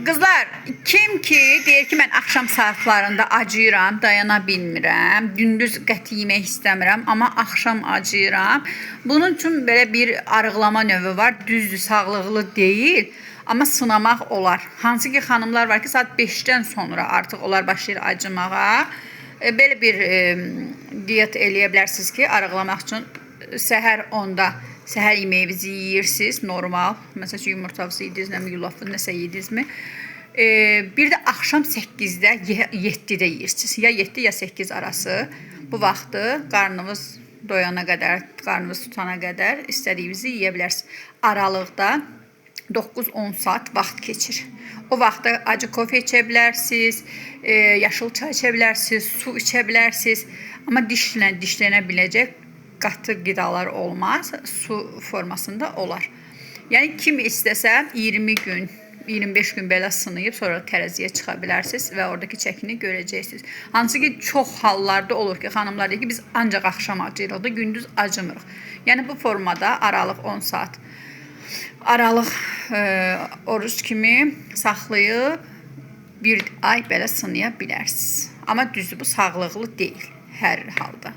Qızlar, kim ki deyir ki, mən axşam saatlarında acıyıram, dayana bilmirəm, gündüz qəti yemək istəmirəm, amma axşam acıyıram. Bunun üçün belə bir arıqlama növü var, düzdür, sağlıqlı deyil, amma sınamaq olar. Hansı ki, xanımlar var ki, saat 5-dən sonra artıq onlar başlayır acımağa. Belə bir diyet eləyə bilərsiniz ki, arıqlamaq üçün səhər 10-da səhər yeməyinizi yeyirsiniz, normal. Məsələn, yumurtanızı yediniz, yulafı nəsə yedinizmi? Bir də axşam 8-də, 7-də yeyirsiniz. Ya 7 ya 8 arası. Bu vaxtı qarnınız doyana qədər, qarnınız tutana qədər istədiyinizi yeyə bilərsiniz. Aralıqda 9-10 saat vaxt keçir. O vaxtda acı kofe içə bilərsiniz, yaşıl çay içə bilərsiniz, su içə bilərsiniz. Amma dişlənə biləcək qatı qidalar olmaz, su formasında olar. Yəni kim istəsə 20 gün, 25 gün belə sınayıb sonra tərəziyə çıxa bilərsiniz və oradakı çəkini görəcəksiniz. Hansı ki, çox hallarda olur ki, xanımlar deyir ki, biz ancaq axşam acıyırıq da, gündüz acımırıq. Yəni bu formada aralıq 10 saat aralıq oruç kimi saxlayıb bir ay belə sınaya bilərsiniz. Amma düzdür, bu sağlıqlı deyil hər halda.